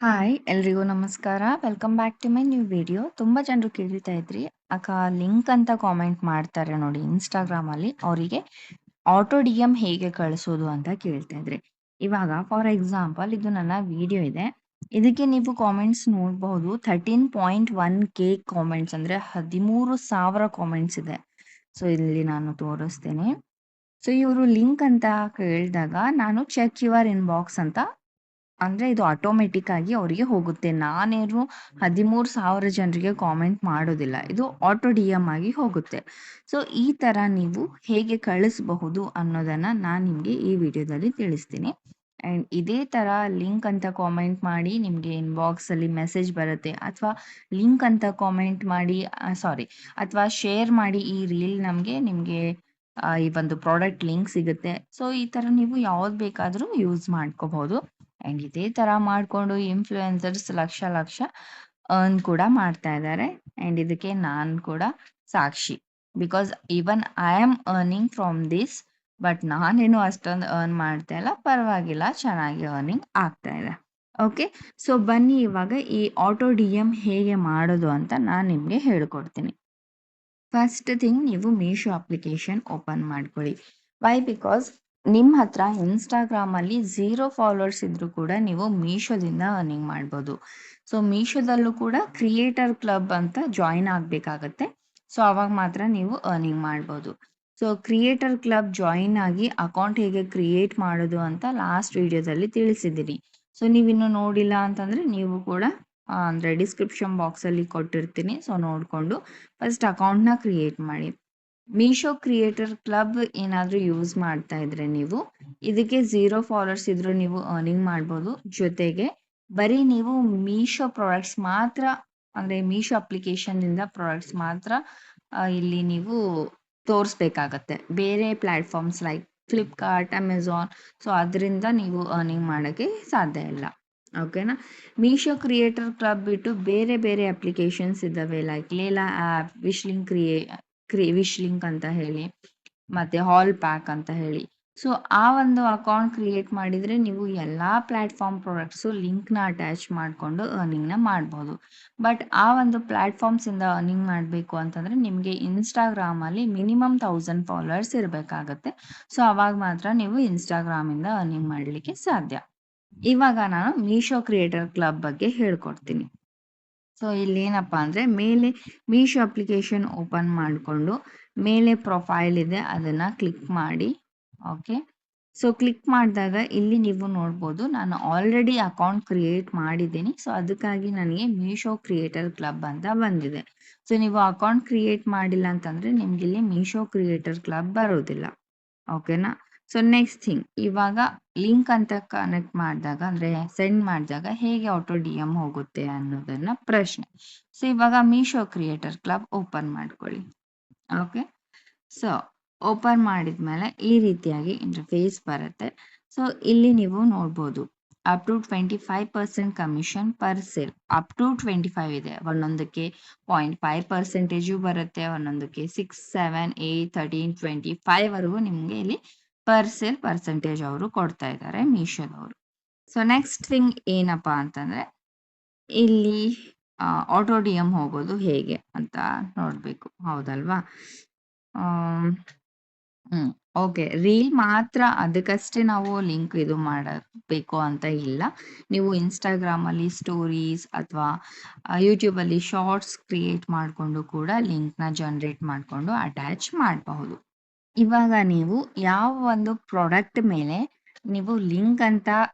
Hi ಎಲ್ರಿಗೂ ನಮಸ್ಕಾರ. Welcome back to my new video. ತುಂಬ ಜನರು ಕೇಳ್ತಾ ಇದ್ರಿ, ಅಕ್ಕ ಲಿಂಕ್ ಅಂತ ಕಾಮೆಂಟ್ ಮಾಡ್ತಾರೆ ನೋಡಿ ಇನ್ಸ್ಟಾಗ್ರಾಮಲ್ಲಿ, ಅವರಿಗೆ ಆಟೋ ಡಿ ಎಮ್ ಹೇಗೆ ಕಳಿಸೋದು ಅಂತ ಕೇಳ್ತಾ ಇದ್ರಿ. ಇವಾಗ ಫಾರ್ ಎಕ್ಸಾಂಪಲ್ ಇದು ನನ್ನ ವಿಡಿಯೋ ಇದೆ. ಇದಕ್ಕೆ ನೀವು ಕಾಮೆಂಟ್ಸ್ ನೋಡಬಹುದು. 13.1K ಕಾಮೆಂಟ್ಸ್ ಅಂದರೆ 13,000 ಕಾಮೆಂಟ್ಸ್ ಇದೆ. ಸೊ ಇಲ್ಲಿ ನಾನು ತೋರಿಸ್ತೇನೆ. ಸೊ ಇವರು ಲಿಂಕ್ ಅಂತ ಕೇಳಿದಾಗ ನಾನು ಚೆಕ್ ಯುವರ್ ಇನ್ಬಾಕ್ಸ್ ಅಂತ, ಅಂದರೆ ಇದು ಆಟೋಮೆಟಿಕ್ ಆಗಿ ಅವರಿಗೆ ಹೋಗುತ್ತೆ. ನಾನೇನು 13,000 ಜನರಿಗೆ ಕಾಮೆಂಟ್ ಮಾಡೋದಿಲ್ಲ, ಇದು ಆಟೋ ಡಿ ಎಮ್ ಆಗಿ ಹೋಗುತ್ತೆ. ಸೊ ಈ ಥರ ನೀವು ಹೇಗೆ ಕಳಿಸಬಹುದು ಅನ್ನೋದನ್ನು ನಾನು ನಿಮಗೆ ಈ ವಿಡಿಯೋದಲ್ಲಿ ತಿಳಿಸ್ತೀನಿ. ಆ್ಯಂಡ್ ಇದೇ ಥರ ಲಿಂಕ್ ಅಂತ ಕಾಮೆಂಟ್ ಮಾಡಿ ನಿಮಗೆ ಇನ್ಬಾಕ್ಸಲ್ಲಿ ಮೆಸೇಜ್ ಬರುತ್ತೆ, ಅಥವಾ ಲಿಂಕ್ ಅಂತ ಕಾಮೆಂಟ್ ಮಾಡಿ ಅಥವಾ ಶೇರ್ ಮಾಡಿ ಈ ರೀಲ್ ನಿಮಗೆ ಈ ಒಂದು ಪ್ರಾಡಕ್ಟ್ ಲಿಂಕ್ ಸಿಗುತ್ತೆ. ಸೊ ಈ ಥರ ನೀವು ಯಾವ್ದು ಬೇಕಾದರೂ ಯೂಸ್ ಮಾಡ್ಕೋಬಹುದು. ಆ್ಯಂಡ್ ಇದೇ ಥರ ಮಾಡಿಕೊಂಡು ಇನ್ಫ್ಲುಯೆನ್ಸರ್ಸ್ ಲಕ್ಷ ಲಕ್ಷ ಅರ್ನ್ ಕೂಡ ಮಾಡ್ತಾ ಇದ್ದಾರೆ. ಆ್ಯಂಡ್ ಇದಕ್ಕೆ ನಾನು ಕೂಡ ಸಾಕ್ಷಿ. Because even I am earning from this, but ನಾನೇನು ಅಷ್ಟೊಂದು ಅರ್ನ್ ಮಾಡ್ತಾ ಇಲ್ಲ, ಪರವಾಗಿಲ್ಲ, ಚೆನ್ನಾಗಿ ಅರ್ನಿಂಗ್ ಆಗ್ತಾ ಇದೆ. ಓಕೆ, ಸೊ ಬನ್ನಿ ಇವಾಗ ಈ ಆಟೋ ಡಿ ಎಮ್ ಹೇಗೆ ಮಾಡೋದು ಅಂತ ನಾನು ನಿಮಗೆ ಹೇಳ್ಕೊಡ್ತೀನಿ. ಫಸ್ಟ್ ಥಿಂಗ್, ನೀವು ಮೀಶೋ ಅಪ್ಲಿಕೇಶನ್ ಓಪನ್ ಮಾಡ್ಕೊಳ್ಳಿ. ವೈ? ಬಿಕಾಸ್ ನಿಮ್ಮ ಹತ್ರ ಇನ್ಸ್ಟಾಗ್ರಾಮಲ್ಲಿ 0 ಫಾಲೋವರ್ಸ್ ಇದ್ದರೂ ಕೂಡ ನೀವು ಮೀಶೋದಿಂದ ಅರ್ನಿಂಗ್ ಮಾಡ್ಬೋದು. ಸೊ ಮೀಶೋದಲ್ಲೂ ಕೂಡ ಕ್ರಿಯೇಟರ್ ಕ್ಲಬ್ ಅಂತ ಜಾಯಿನ್ ಆಗಬೇಕಾಗತ್ತೆ. ಸೊ ಆವಾಗ ಮಾತ್ರ ನೀವು ಅರ್ನಿಂಗ್ ಮಾಡ್ಬೋದು. ಸೊ ಕ್ರಿಯೇಟರ್ ಕ್ಲಬ್ ಜಾಯಿನ್ ಆಗಿ ಅಕೌಂಟ್ ಹೇಗೆ ಕ್ರಿಯೇಟ್ ಮಾಡೋದು ಅಂತ ಲಾಸ್ಟ್ ವಿಡಿಯೋದಲ್ಲಿ ತಿಳಿಸಿದ್ದೀರಿ. ಸೊ ನೀವಿನ್ನೂ ನೋಡಿಲ್ಲ ಅಂತಂದರೆ ನೀವು ಕೂಡ ಅಂದರೆ ಡಿಸ್ಕ್ರಿಪ್ಷನ್ ಬಾಕ್ಸಲ್ಲಿ ಕೊಟ್ಟಿರ್ತೀನಿ. ಸೊ ನೋಡಿಕೊಂಡು ಫಸ್ಟ್ ಅಕೌಂಟ್ನ ಕ್ರಿಯೇಟ್ ಮಾಡಿ. ಮೀಶೋ ಕ್ರಿಯೇಟರ್ ಕ್ಲಬ್ ಏನಾದರೂ ಯೂಸ್ ಮಾಡ್ತಾ ಇದ್ರೆ ನೀವು, ಇದಕ್ಕೆ 0 ಫಾಲೋವರ್ಸ್ ಇದ್ರೂ ನೀವು ಅರ್ನಿಂಗ್ ಮಾಡ್ಬೋದು. ಜೊತೆಗೆ ಬರೀ ನೀವು ಮೀಶೋ ಪ್ರಾಡಕ್ಟ್ಸ್ ಮಾತ್ರ, ಅಂದರೆ ಮೀಶೋ ಅಪ್ಲಿಕೇಶನ್ನಿಂದ ಪ್ರಾಡಕ್ಟ್ಸ್ ಮಾತ್ರ ಇಲ್ಲಿ ನೀವು ತೋರಿಸ್ಬೇಕಾಗತ್ತೆ. ಬೇರೆ platforms like Flipkart, Amazon, so ಅದರಿಂದ ನೀವು ಅರ್ನಿಂಗ್ ಮಾಡೋಕ್ಕೆ ಸಾಧ್ಯ ಇಲ್ಲ. ಓಕೆನಾ? ಮೀಶೋ ಕ್ರಿಯೇಟರ್ ಕ್ಲಬ್ ಬಿಟ್ಟು ಬೇರೆ ಬೇರೆ ಅಪ್ಲಿಕೇಶನ್ಸ್ ಇದ್ದಾವೆ, like Laila app, wish link ಅಂತ ಹೇಳಿ, ಮತ್ತು ಹಾಲ್ ಪ್ಯಾಕ್ ಅಂತ ಹೇಳಿ. ಸೊ ಆ ಒಂದು ಅಕೌಂಟ್ ಕ್ರಿಯೇಟ್ ಮಾಡಿದರೆ ನೀವು ಎಲ್ಲ ಪ್ಲ್ಯಾಟ್ಫಾರ್ಮ್ ಪ್ರಾಡಕ್ಟ್ಸು ಲಿಂಕ್ನ ಅಟ್ಯಾಚ್ ಮಾಡಿಕೊಂಡು ಅರ್ನಿಂಗ್ನ ಮಾಡ್ಬೋದು. ಬಟ್ ಆ ಒಂದು ಪ್ಲ್ಯಾಟ್ಫಾರ್ಮ್ಸಿಂದ ಅರ್ನಿಂಗ್ ಮಾಡಬೇಕು ಅಂತಂದರೆ ನಿಮಗೆ ಇನ್ಸ್ಟಾಗ್ರಾಮಲ್ಲಿ ಮಿನಿಮಮ್ 1000 ಫಾಲೋವರ್ಸ್ ಇರಬೇಕಾಗತ್ತೆ. ಸೊ ಅವಾಗ ಮಾತ್ರ ನೀವು ಇನ್ಸ್ಟಾಗ್ರಾಮಿಂದ ಅರ್ನಿಂಗ್ ಮಾಡಲಿಕ್ಕೆ ಸಾಧ್ಯ. ಇವಾಗ ನಾನು ಮೀಶೋ ಕ್ರಿಯೇಟರ್ ಕ್ಲಬ್ ಬಗ್ಗೆ ಹೇಳ್ಕೊಡ್ತೀನಿ. ಸೊ ಇಲ್ಲೇನಪ್ಪ ಅಂದರೆ, ಮೇಲೆ ಮೀಶೋ ಅಪ್ಲಿಕೇಶನ್ ಓಪನ್ ಮಾಡಿಕೊಂಡು ಮೇಲೆ ಪ್ರೊಫೈಲ್ ಇದೆ, ಅದನ್ನು ಕ್ಲಿಕ್ ಮಾಡಿ. ಓಕೆ, ಸೊ ಕ್ಲಿಕ್ ಮಾಡಿದಾಗ ಇಲ್ಲಿ ನೀವು ನೋಡ್ಬೋದು, ನಾನು ಆಲ್ರೆಡಿ ಅಕೌಂಟ್ ಕ್ರಿಯೇಟ್ ಮಾಡಿದ್ದೀನಿ. ಸೊ ಅದಕ್ಕಾಗಿ ನನಗೆ ಮೀಶೋ ಕ್ರಿಯೇಟರ್ ಕ್ಲಬ್ ಅಂತ ಬಂದಿದೆ. ಸೊ ನೀವು ಅಕೌಂಟ್ ಕ್ರಿಯೇಟ್ ಮಾಡಿಲ್ಲ ಅಂತಂದರೆ ನಿಮ್ಗೆ ಇಲ್ಲಿ ಮೀಶೋ ಕ್ರಿಯೇಟರ್ ಕ್ಲಬ್ ಬರೋದಿಲ್ಲ. ಓಕೆನಾ? ಸೊ ನೆಕ್ಸ್ಟ್ ಥಿಂಗ್, ಇವಾಗ ಲಿಂಕ್ ಅಂತ ಕನೆಕ್ಟ್ ಮಾಡಿದಾಗ, ಅಂದರೆ ಸೆಂಡ್ ಮಾಡಿದಾಗ ಹೇಗೆ ಆಟೋ ಡಿ ಎಮ್ ಹೋಗುತ್ತೆ ಅನ್ನೋದನ್ನ ಪ್ರಶ್ನೆ. ಸೊ ಇವಾಗ ಮೀಶೋ ಕ್ರಿಯೇಟರ್ ಕ್ಲಬ್ ಓಪನ್ ಮಾಡ್ಕೊಳ್ಳಿ. ಓಕೆ, ಸೊ ಓಪನ್ ಮಾಡಿದ್ಮೇಲೆ ಈ ರೀತಿಯಾಗಿ ಇಂಟರ್ಫೇಸ್ ಬರುತ್ತೆ. ಸೊ ಇಲ್ಲಿ ನೀವು ನೋಡ್ಬೋದು, up to 25% commission per sale. Up to 25 ಇದೆ, ಒಂದೊಂದಕ್ಕೆ 0.5% ಬರುತ್ತೆ, ಒಂದೊಂದಕ್ಕೆ 6, 7, 8, 13, 25ವರೆಗೂ ನಿಮಗೆ ಇಲ್ಲಿ ಪರ್ ಸೇಲ್ ಪರ್ಸೆಂಟೇಜ್ ಅವರು ಕೊಡ್ತಾ ಇದ್ದಾರೆ ಮೀಶೋದವರು. ಸೊ ನೆಕ್ಸ್ಟ್ ಥಿಂಗ್ ಏನಪ್ಪ ಅಂತಂದರೆ, ಇಲ್ಲಿ ಆಟೋ ಡಿ ಎಮ್ ಹೋಗೋದು ಹೇಗೆ ಅಂತ ನೋಡಬೇಕು, ಹೌದಲ್ವಾ? ಓಕೆ, ರೀಲ್ ಮಾತ್ರ ಅದಕ್ಕಷ್ಟೇ ನಾವು ಲಿಂಕ್ ಇದು ಮಾಡಬೇಕು ಅಂತ ಇಲ್ಲ. ನೀವು ಇನ್ಸ್ಟಾಗ್ರಾಮಲ್ಲಿ ಸ್ಟೋರೀಸ್ ಅಥವಾ ಯೂಟ್ಯೂಬಲ್ಲಿ ಶಾರ್ಟ್ಸ್ ಕ್ರಿಯೇಟ್ ಮಾಡಿಕೊಂಡು ಕೂಡ ಲಿಂಕ್ನ ಜನ್ರೇಟ್ ಮಾಡಿಕೊಂಡು ಅಟ್ಯಾಚ್ ಮಾಡಬಹುದು. ಇವಾಗ ನೀವು ಯಾವ ಒಂದು ಪ್ರಾಡಕ್ಟ್ ಮೇಲೆ ನೀವು ಲಿಂಕ್ ಅಂತ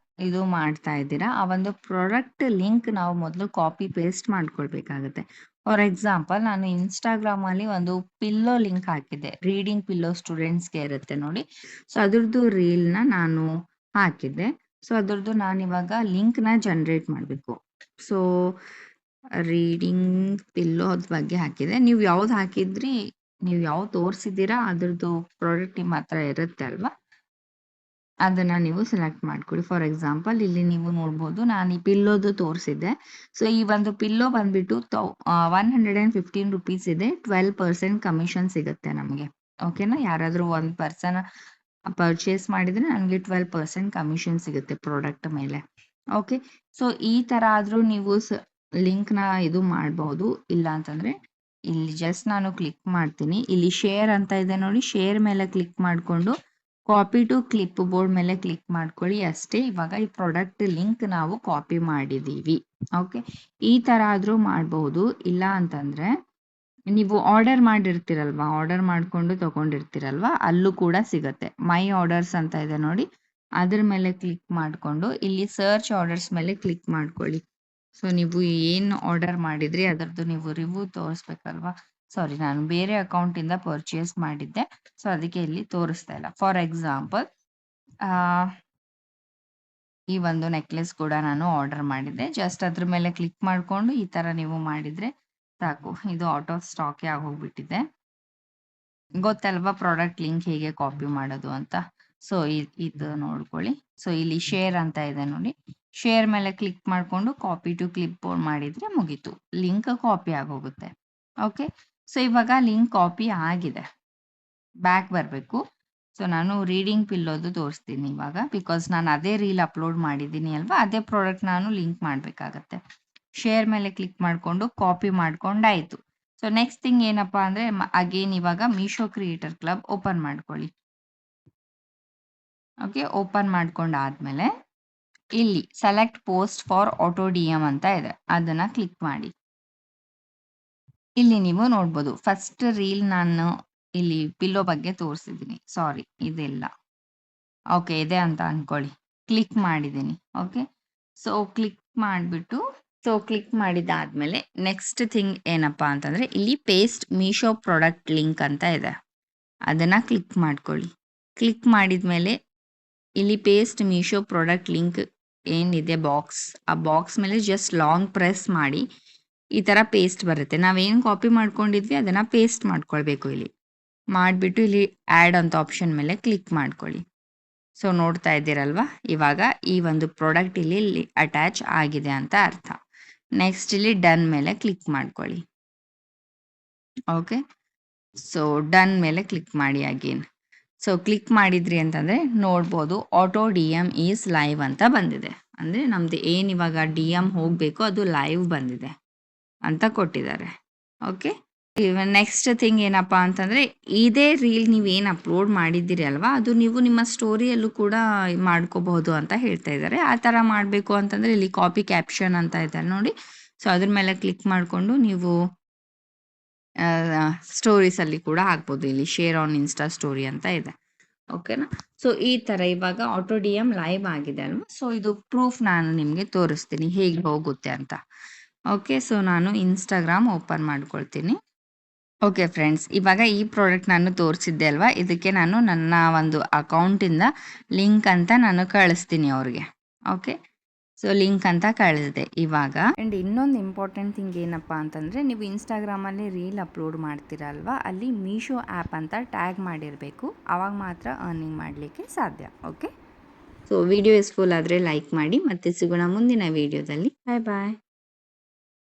ಇದು ಮಾಡ್ತಾ ಇದ್ದೀರಾ, ಆ ಒಂದು ಪ್ರಾಡಕ್ಟ್ ಲಿಂಕ್ ನಾವು ಮೊದಲು ಕಾಪಿ ಪೇಸ್ಟ್ ಮಾಡ್ಕೊಳ್ಬೇಕಾಗತ್ತೆ. ಫಾರ್ ಎಕ್ಸಾಂಪಲ್, ನಾನು ಇನ್ಸ್ಟಾಗ್ರಾಮಲ್ಲಿ ಒಂದು ಪಿಲ್ಲೋ ಲಿಂಕ್ ಹಾಕಿದ್ದೆ, ರೀಡಿಂಗ್ ಪಿಲ್ಲೋ ಸ್ಟೂಡೆಂಟ್ಸ್ಗೆ ಇರುತ್ತೆ ನೋಡಿ. ಸೊ ಅದ್ರದ್ದು ರೀಲ್ನ ನಾನು ಹಾಕಿದ್ದೆ. ಸೊ ಅದ್ರದ್ದು ನಾನಿವಾಗ ಲಿಂಕ್ನ ಜನ್ರೇಟ್ ಮಾಡಬೇಕು. ಸೊ ರೀಡಿಂಗ್ ಪಿಲ್ಲೋದ ಬಗ್ಗೆ ಹಾಕಿದೆ. ನೀವು ಯಾವ್ದು ಹಾಕಿದ್ರಿ, ನೀವು ಯಾವ್ದು ತೋರಿಸಿದ್ದೀರಾ ಅದ್ರದ್ದು ಪ್ರಾಡಕ್ಟ್ ನಿಮ್ಮ ಹತ್ರ ಇರುತ್ತೆ ಅಲ್ವಾ, ಅದನ್ನು ನೀವು ಸೆಲೆಕ್ಟ್ ಮಾಡ್ಕೊಳ್ಳಿ. ಫಾರ್ ಎಕ್ಸಾಂಪಲ್, ಇಲ್ಲಿ ನೀವು ನೋಡ್ಬೋದು, ನಾನು ಈ ಪಿಲ್ಲೋದು ತೋರಿಸಿದ್ದೆ. ಸೊ ಈ ಒಂದು ಪಿಲ್ಲೋ ಬಂದ್ಬಿಟ್ಟು 115 ರುಪೀಸ್ ಇದೆ, 12% ಕಮಿಷನ್ ಸಿಗುತ್ತೆ ನಮಗೆ. ಓಕೆನಾ? ಯಾರಾದರೂ ಒಂದು ಪರ್ಸನ್ ಪರ್ಚೇಸ್ ಮಾಡಿದರೆ ನನಗೆ 12% ಕಮಿಷನ್ ಸಿಗುತ್ತೆ ಪ್ರಾಡಕ್ಟ್ ಮೇಲೆ. ಓಕೆ. ಸೊ ಈ ಥರ ಆದರೂ ನೀವು ಲಿಂಕ್‌ನ ಇದು ಮಾಡಬಹುದು. ಇಲ್ಲ ಅಂತಂದ್ರೆ ಇಲ್ಲಿ ಜಸ್ಟ್ ನಾನು ಕ್ಲಿಕ್ ಮಾಡ್ತೀನಿ. ಇಲ್ಲಿ ಶೇರ್ ಅಂತ ಇದೆ ನೋಡಿ. ಶೇರ್ ಮೇಲೆ ಕ್ಲಿಕ್ ಮಾಡಿಕೊಂಡು ಕಾಪಿ ಟು ಕ್ಲಿಪ್ ಬೋರ್ಡ್ ಮೇಲೆ ಕ್ಲಿಕ್ ಮಾಡ್ಕೊಳ್ಳಿ ಅಷ್ಟೇ. ಇವಾಗ ಈ ಪ್ರಾಡಕ್ಟ್ ಲಿಂಕ್ ನಾವು ಕಾಪಿ ಮಾಡಿದ್ದೀವಿ. ಓಕೆ. ಈ ಥರ ಆದರೂ ಮಾಡಬಹುದು. ಇಲ್ಲ ಅಂತಂದ್ರೆ ನೀವು ಆರ್ಡರ್ ಮಾಡಿರ್ತೀರಲ್ವಾ, ಆರ್ಡರ್ ಮಾಡಿಕೊಂಡು ತಗೊಂಡಿರ್ತೀರಲ್ವಾ, ಅಲ್ಲೂ ಕೂಡ ಸಿಗುತ್ತೆ. ಮೈ ಆರ್ಡರ್ಸ್ ಅಂತ ಇದೆ ನೋಡಿ, ಅದ್ರ ಮೇಲೆ ಕ್ಲಿಕ್ ಮಾಡಿಕೊಂಡು ಇಲ್ಲಿ ಸರ್ಚ್ ಆರ್ಡರ್ಸ್ ಮೇಲೆ ಕ್ಲಿಕ್ ಮಾಡ್ಕೊಳ್ಳಿ. ಸೊ ನೀವು ಏನು ಆರ್ಡರ್ ಮಾಡಿದ್ರಿ ಅದರದ್ದು ನೀವು ರಿವ್ಯೂ ತೋರಿಸ್ಬೇಕಲ್ವಾ. ಸಾರಿ, ನಾನು ಬೇರೆ ಅಕೌಂಟಿಂದ ಪರ್ಚೇಸ್ ಮಾಡಿದ್ದೆ. ಸೊ ಅದಕ್ಕೆ ಇಲ್ಲಿ ತೋರಿಸ್ತಾ ಇಲ್ಲ. ಫಾರ್ ಎಕ್ಸಾಂಪಲ್ ಈ ಒಂದು ನೆಕ್ಲೆಸ್ ಕೂಡ ನಾನು ಆರ್ಡರ್ ಮಾಡಿದ್ದೆ. ಜಸ್ಟ್ ಅದ್ರ ಮೇಲೆ ಕ್ಲಿಕ್ ಮಾಡಿಕೊಂಡು ಈ ಥರ ನೀವು ಮಾಡಿದರೆ ಸಾಕು. ಇದು ಔಟ್ ಆಫ್ ಸ್ಟಾಕೇ ಆಗೋಗ್ಬಿಟ್ಟಿದೆ. ಗೊತ್ತಲ್ವಾ ಪ್ರಾಡಕ್ಟ್ ಲಿಂಕ್ ಹೇಗೆ ಕಾಪಿ ಮಾಡೋದು ಅಂತ. ಸೊ ಇದು ನೋಡ್ಕೊಳ್ಳಿ. ಸೊ ಇಲ್ಲಿ ಶೇರ್ ಅಂತ ಇದೆ ನೋಡಿ. ಶೇರ್ ಮೇಲೆ ಕ್ಲಿಕ್ ಮಾಡಿಕೊಂಡು ಕಾಪಿ ಟು ಕ್ಲಿಪ್ ಬೋರ್ಡ್ ಮಾಡಿದರೆ ಮುಗೀತು. ಲಿಂಕ್ ಕಾಪಿ ಆಗೋಗುತ್ತೆ. ಓಕೆ. ಸೊ ಇವಾಗ ಲಿಂಕ್ ಕಾಪಿ ಆಗಿದೆ. ಬ್ಯಾಕ್ ಬರಬೇಕು. ಸೊ ನಾನು ರೀಡಿಂಗ್ ಪಿಲ್ಲೋದು ತೋರಿಸ್ತೀನಿ ಇವಾಗ. ಬಿಕಾಸ್ ನಾನು ಅದೇ ರೀಲ್ ಅಪ್ಲೋಡ್ ಮಾಡಿದ್ದೀನಿ ಅಲ್ವಾ, ಅದೇ ಪ್ರಾಡಕ್ಟ್ ನಾನು ಲಿಂಕ್ ಮಾಡಬೇಕಾಗತ್ತೆ. ಶೇರ್ ಮೇಲೆ ಕ್ಲಿಕ್ ಮಾಡಿಕೊಂಡು ಕಾಪಿ ಮಾಡ್ಕೊಂಡಾಯಿತು. ಸೊ ನೆಕ್ಸ್ಟ್ ಥಿಂಗ್ ಏನಪ್ಪ ಅಂದರೆ ಅಗೇನ್ ಇವಾಗ ಮೀಶೋ ಕ್ರಿಯೇಟರ್ ಕ್ಲಬ್ ಓಪನ್ ಮಾಡ್ಕೊಳ್ಳಿ. ಓಕೆ. ಓಪನ್ ಮಾಡ್ಕೊಂಡಾದ್ಮೇಲೆ ಇಲ್ಲಿ select post for auto D M ಅಂತ ಇದೆ, ಅದನ್ನು ಕ್ಲಿಕ್ ಮಾಡಿ. ಇಲ್ಲಿ ನೀವು ನೋಡ್ಬೋದು ಫಸ್ಟ್ ರೀಲ್ ನಾನು ಇಲ್ಲಿ ಪಿಲ್ಲೋ ಬಗ್ಗೆ ತೋರಿಸಿದ್ದೀನಿ. ಸಾರಿ, ಇದೆಲ್ಲ ಓಕೆ ಇದೆ ಅಂತ ಅನ್ಕೊಳ್ಳಿ. ಕ್ಲಿಕ್ ಮಾಡಿದ್ದೀನಿ. ಓಕೆ. ಸೊ ಕ್ಲಿಕ್ ಮಾಡಿದಾದ್ಮೇಲೆ ನೆಕ್ಸ್ಟ್ ಥಿಂಗ್ ಏನಪ್ಪ ಅಂತಂದರೆ ಇಲ್ಲಿ ಪೇಸ್ಟ್ ಮೀಶೋ ಪ್ರಾಡಕ್ಟ್ ಲಿಂಕ್ ಅಂತ ಇದೆ, ಅದನ್ನು ಕ್ಲಿಕ್ ಮಾಡ್ಕೊಳ್ಳಿ. ಕ್ಲಿಕ್ ಮಾಡಿದ್ಮೇಲೆ ಇಲ್ಲಿ ಪೇಸ್ಟ್ ಮೀಶೋ ಪ್ರಾಡಕ್ಟ್ ಲಿಂಕ್ ಏನಿದೆ ಬಾಕ್ಸ್, ಆ ಬಾಕ್ಸ್ ಮೇಲೆ ಜಸ್ಟ್ ಲಾಂಗ್ ಪ್ರೆಸ್ ಮಾಡಿ ಈ ಥರ ಪೇಸ್ಟ್ ಬರುತ್ತೆ. ನಾವೇನು ಕಾಪಿ ಮಾಡ್ಕೊಂಡಿದ್ವಿ ಅದನ್ನು ಪೇಸ್ಟ್ ಮಾಡ್ಕೊಳ್ಬೇಕು. ಇಲ್ಲಿ ಮಾಡಿಬಿಟ್ಟು ಇಲ್ಲಿ ಆ್ಯಡ್ ಅಂತ ಆಪ್ಷನ್ ಮೇಲೆ ಕ್ಲಿಕ್ ಮಾಡ್ಕೊಳ್ಳಿ. ಸೊ ನೋಡ್ತಾ ಇದ್ದೀರಲ್ವಾ, ಇವಾಗ ಈ ಒಂದು ಪ್ರಾಡಕ್ಟ್ ಇಲ್ಲಿ ಅಟ್ಯಾಚ್ ಆಗಿದೆ ಅಂತ ಅರ್ಥ. ನೆಕ್ಸ್ಟ್ ಇಲ್ಲಿ ಡನ್ ಮೇಲೆ ಕ್ಲಿಕ್ ಮಾಡ್ಕೊಳ್ಳಿ. ಓಕೆ. ಸೊ ಡನ್ ಮೇಲೆ ಕ್ಲಿಕ್ ಮಾಡಿ ಅಗೇನ್. ಸೊ ಕ್ಲಿಕ್ ಮಾಡಿದ್ರಿ ಅಂತಂದರೆ ನೋಡ್ಬೋದು auto D M is live ಅಂತ ಬಂದಿದೆ. ಅಂದರೆ ನಮ್ಮದು ಏನು ಇವಾಗ ಡಿ ಎಮ್ ಹೋಗಬೇಕು ಅದು ಲೈವ್ ಬಂದಿದೆ ಅಂತ ಕೊಟ್ಟಿದ್ದಾರೆ. ಓಕೆ. ನೆಕ್ಸ್ಟ್ ಥಿಂಗ್ ಏನಪ್ಪ ಅಂತಂದರೆ ಇದೇ ರೀಲ್ ನೀವೇನು ಅಪ್ಲೋಡ್ ಮಾಡಿದ್ದೀರಿ ಅಲ್ವಾ, ಅದು ನೀವು ನಿಮ್ಮ ಸ್ಟೋರಿಯಲ್ಲೂ ಕೂಡ ಮಾಡ್ಕೋಬಹುದು ಅಂತ ಹೇಳ್ತಾ ಇದ್ದಾರೆ. ಆ ಥರ ಮಾಡಬೇಕು ಅಂತಂದರೆ ಇಲ್ಲಿ ಕಾಪಿ ಕ್ಯಾಪ್ಷನ್ ಅಂತ ಇದೆ ನೋಡಿ. ಸೊ ಅದ್ರ ಮೇಲೆ ಕ್ಲಿಕ್ ಮಾಡಿಕೊಂಡು ನೀವು ಸ್ಟೋರೀಸಲ್ಲಿ ಕೂಡ ಹಾಕ್ಬೋದು. ಇಲ್ಲಿ ಶೇರ್ ಆನ್ ಇನ್ಸ್ಟಾ ಸ್ಟೋರಿ ಅಂತ ಇದೆ. ಓಕೆನಾ. ಸೊ ಈ ಥರ ಇವಾಗ ಆಟೋ ಡಿ ಎಮ್ ಲೈವ್ ಆಗಿದೆ ಅಲ್ವಾ. ಸೊ ಇದು ಪ್ರೂಫ್ ನಾನು ನಿಮಗೆ ತೋರಿಸ್ತೀನಿ ಹೇಗೆ ಹೋಗುತ್ತೆ ಅಂತ. ಓಕೆ. ಸೊ ನಾನು ಇನ್ಸ್ಟಾಗ್ರಾಮ್ ಓಪನ್ ಮಾಡ್ಕೊಳ್ತೀನಿ. ಓಕೆ ಫ್ರೆಂಡ್ಸ್, ಇವಾಗ ಈ ಪ್ರಾಡಕ್ಟ್ ನಾನು ತೋರಿಸಿದ್ದೆ ಅಲ್ವಾ, ಇದಕ್ಕೆ ನಾನು ನನ್ನ ಒಂದು ಅಕೌಂಟಿಂದ ಲಿಂಕ್ ಅಂತ ನಾನು ಕಳಿಸ್ತೀನಿ ಅವ್ರಿಗೆ. ಓಕೆ. ಸೊ ಲಿಂಕ್ ಅಂತ ಕಳಿಸಿದೆ ಇವಾಗ. ಆ್ಯಂಡ್ ಇನ್ನೊಂದು ಇಂಪಾರ್ಟೆಂಟ್ ಥಿಂಗ್ ಏನಪ್ಪ ಅಂತಂದರೆ ನೀವು ಇನ್ಸ್ಟಾಗ್ರಾಮಲ್ಲಿ ರೀಲ್ ಅಪ್ಲೋಡ್ ಮಾಡ್ತೀರಲ್ವಾ, ಅಲ್ಲಿ ಮೀಶೋ ಆ್ಯಪ್ ಅಂತ ಟ್ಯಾಗ್ ಮಾಡಿರಬೇಕು. ಆವಾಗ ಮಾತ್ರ ಅರ್ನಿಂಗ್ ಮಾಡಲಿಕ್ಕೆ ಸಾಧ್ಯ. ಓಕೆ. ಸೊ ವಿಡಿಯೋ ಯೂಸ್ಫುಲ್ ಆದರೆ ಲೈಕ್ ಮಾಡಿ. ಮತ್ತೆ ಸಿಗೋಣ ಮುಂದಿನ ವಿಡಿಯೋದಲ್ಲಿ. ಬಾಯ್ ಬಾಯ್.